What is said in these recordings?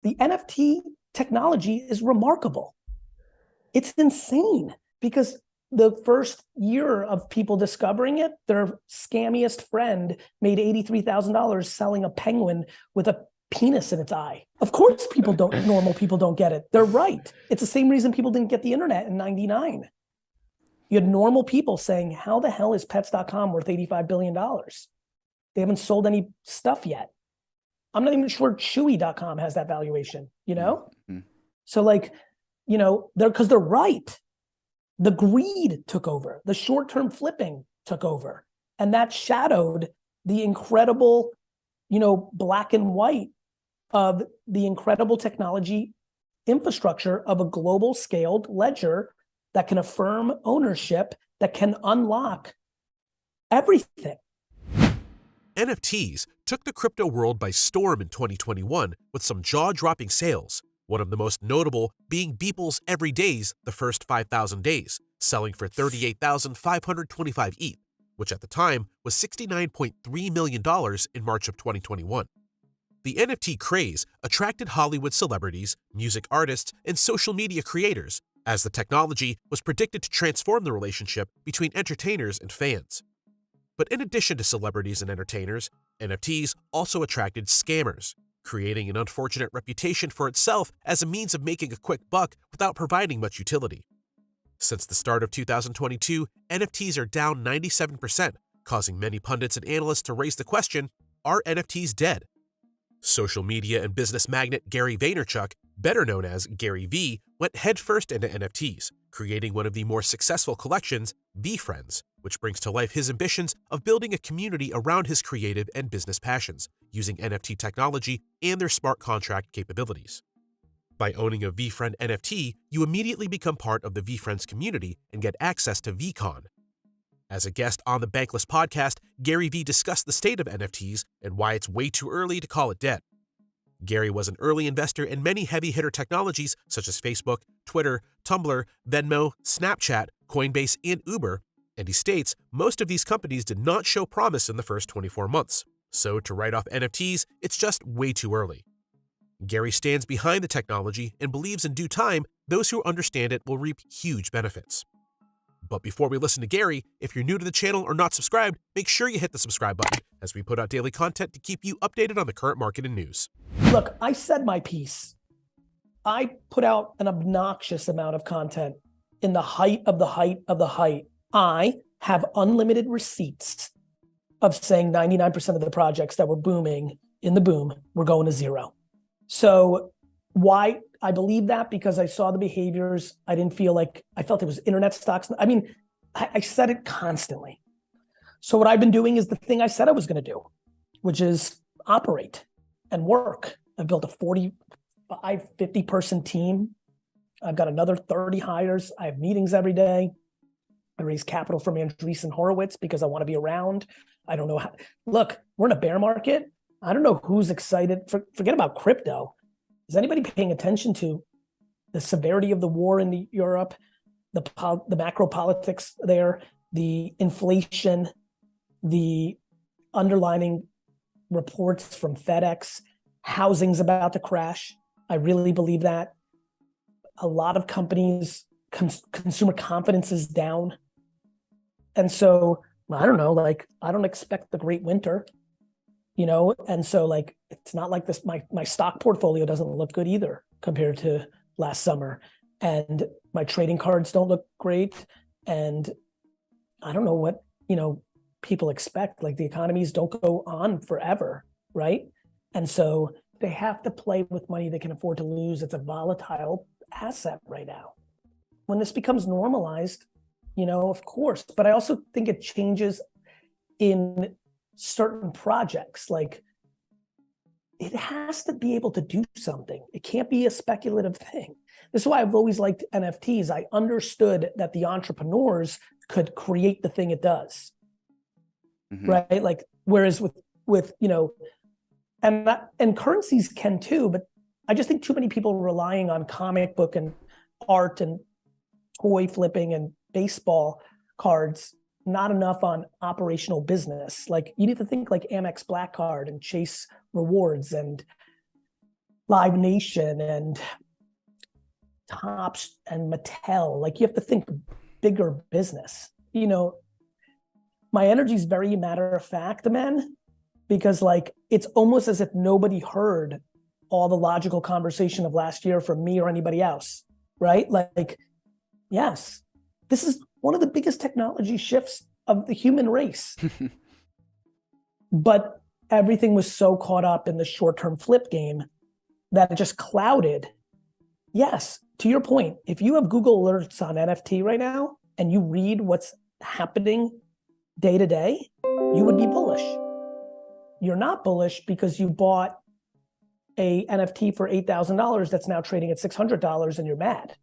the NFT technology is remarkable. It's insane because the first year of people discovering it, their scammiest friend made $83,000 selling a penguin with a penis in its eye. Of course normal people don't get it. They're right. It's the same reason people didn't get the internet in 99. You had normal people saying, how the hell is pets.com worth $85 billion? They haven't sold any stuff yet. I'm not even sure Chewy.com has that valuation, you know? Mm-hmm. So like, you know, because they're right. The greed took over. The short-term flipping took over. And that shadowed the incredible, you know, black and white of the incredible technology infrastructure of a global scaled ledger that can affirm ownership, that can unlock everything. NFTs took the crypto world by storm in 2021 with some jaw-dropping sales, one of the most notable being Beeple's Everyday's The First 5,000 Days, selling for 38,525 ETH, which at the time was $69.3 million in March of 2021. The NFT craze attracted Hollywood celebrities, music artists, and social media creators, as the technology was predicted to transform the relationship between entertainers and fans. But in addition to celebrities and entertainers, NFTs also attracted scammers, creating an unfortunate reputation for itself as a means of making a quick buck without providing much utility. Since the start of 2022, NFTs are down 97%, causing many pundits and analysts to raise the question, are NFTs dead? Social media and business magnate Gary Vaynerchuk, better known as Gary V, went headfirst into NFTs, creating one of the more successful collections, VeeFriends, which brings to life his ambitions of building a community around his creative and business passions, using NFT technology and their smart contract capabilities. By owning a VeeFriend NFT, you immediately become part of the VeeFriends community and get access to VeeCon. As a guest on the Bankless podcast, Gary V discussed the state of NFTs and why it's way too early to call it dead. Gary was an early investor in many heavy-hitter technologies such as Facebook, Twitter, Tumblr, Venmo, Snapchat, Coinbase, and Uber, and he states most of these companies did not show promise in the first 24 months. So to write off NFTs, it's just way too early. Gary stands behind the technology and believes in due time, those who understand it will reap huge benefits. But before we listen to Gary, if you're new to the channel or not subscribed, make sure you hit the subscribe button as we put out daily content to keep you updated on the current market and news. Look, I said my piece. I put out an obnoxious amount of content in the height of the height of the height. I have unlimited receipts of saying 99% of the projects that were booming in the boom were going to zero. So why I believe that? Because I saw the behaviors. I felt it was internet stocks. I mean, I said it constantly. So what I've been doing is the thing I said I was going to do, which is operate and work. I've built a 45, 50 person team. I've got another 30 hires. I have meetings every day. I raise capital from Andreessen Horowitz because I want to be around. I don't know how. Look, we're in a bear market. I don't know who's excited. Forget about crypto. Is anybody paying attention to the severity of the war in Europe, the macro politics there, the inflation, the underlining reports from FedEx, housing's about to crash? I really believe that. A lot of companies, consumer confidence is down. And so, I don't know, I don't expect the great winter. And so it's not like this, my stock portfolio doesn't look good either compared to last summer. And my trading cards don't look great. And I don't know what, people expect, the economies don't go on forever, right? And so they have to play with money they can afford to lose. It's a volatile asset right now. When this becomes normalized, of course, but I also think it changes in certain projects. It has to be able to do something. It can't be a speculative thing. This is why I've always liked NFTs. I understood that the entrepreneurs could create the thing it does, right? Whereas with and currencies can too, but I just think too many people are relying on comic book and art and toy flipping and baseball cards, not enough on operational business. You need to think like Amex Black Card and Chase Rewards and Live Nation and Tops and Mattel. Like, you have to think bigger business. You know, my energy is very matter of fact, man, because like it's almost as if nobody heard all the logical conversation of last year from me or anybody else, right? Like, yes, this is one of the biggest technology shifts of the human race. But everything was so caught up in the short-term flip game that it just clouded. Yes, to your point, if you have Google alerts on NFT right now and you read what's happening day to day, you would be bullish. You're not bullish because you bought a NFT for $8,000 that's now trading at $600 and you're mad.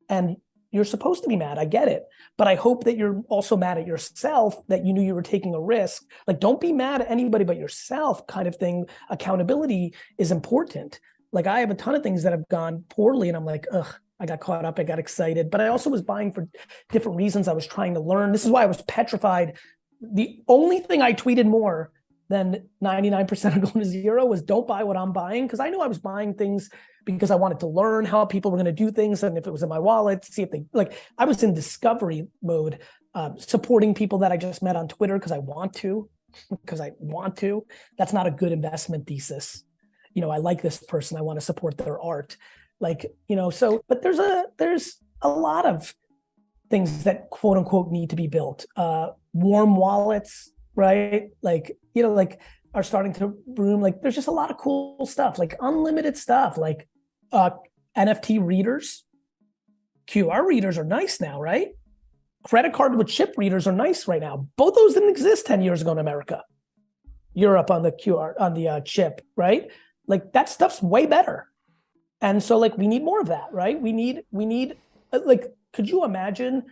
And you're supposed to be mad, I get it. But I hope that you're also mad at yourself that you knew you were taking a risk. Like, don't be mad at anybody but yourself kind of thing. Accountability is important. Like, I have a ton of things that have gone poorly and I'm like, ugh, I got caught up, I got excited. But I also was buying for different reasons. I was trying to learn. This is why I was petrified. The only thing I tweeted more than 99% of going to zero was don't buy what I'm buying. Because I knew I was buying things because I wanted to learn how people were going to do things. And if it was in my wallet, see if they, like, I was in discovery mode, supporting people that I just met on Twitter because I want to. That's not a good investment thesis. You know, I like this person, I want to support their art. Like, you know, so, but there's a lot of things that quote unquote need to be built. Warm wallets, right? Like, you know, like are starting to bloom. Like, there's just a lot of cool stuff, like unlimited stuff, like NFT readers. QR readers are nice now, right? Credit card with chip readers are nice right now. Both those didn't exist 10 years ago in America. Europe on the QR, on the chip, right? Like, that stuff's way better. And so like, we need more of that, right? We need like, could you imagine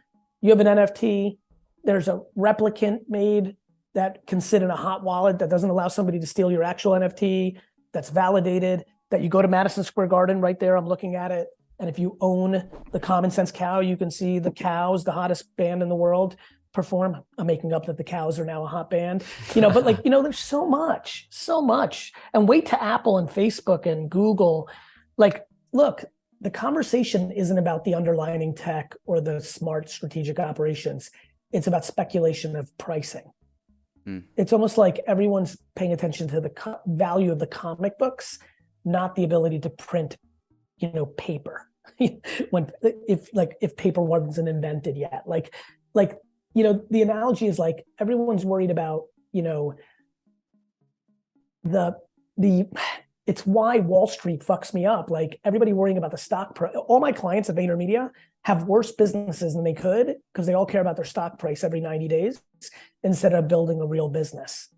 you have an NFT, there's a replicant made that can sit in a hot wallet that doesn't allow somebody to steal your actual NFT, that's validated, that you go to Madison Square Garden right there, I'm looking at it. And if you own the Common Sense Cow, you can see the Cows, the hottest band in the world, perform. I'm making up that the Cows are now a hot band, you know, but like, you know, there's so much. And wait to Apple and Facebook and Google. Like, look, the conversation isn't about the underlying tech or the smart strategic operations. It's about speculation of pricing. It's almost like everyone's paying attention to the value of the comic books, not the ability to print, you know, paper. if paper wasn't invented yet, like, you know, the analogy is like, everyone's worried about, you know, it's why Wall Street fucks me up. Like, everybody worrying about the stock price. All my clients at VaynerMedia have worse businesses than they could because they all care about their stock price every 90 days instead of building a real business.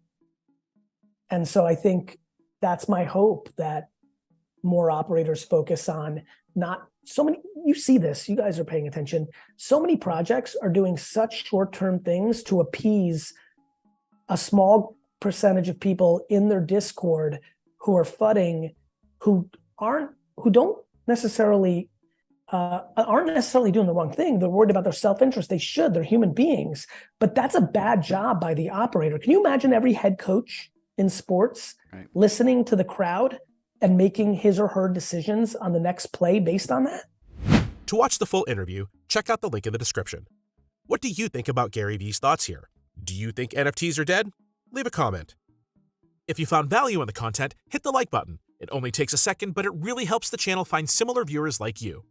And so I think that's my hope, that more operators focus on not so many, you see this, you guys are paying attention. So many projects are doing such short-term things to appease a small percentage of people in their Discord who are fudding, who don't necessarily aren't necessarily doing the wrong thing. They're worried about their self-interest. They should, they're human beings, but that's a bad job by the operator. Can you imagine every head coach in sports listening to the crowd and making his or her decisions on the next play based on that? To watch the full interview, check out the link in the description. What do you think about Gary Vee's thoughts here? Do you think NFTs are dead? Leave a comment. If you found value in the content, hit the like button. It only takes a second, but it really helps the channel find similar viewers like you.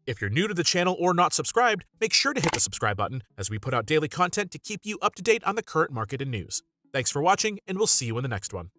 If you're new to the channel or not subscribed, make sure to hit the subscribe button as we put out daily content to keep you up to date on the current market and news. Thanks for watching, and we'll see you in the next one.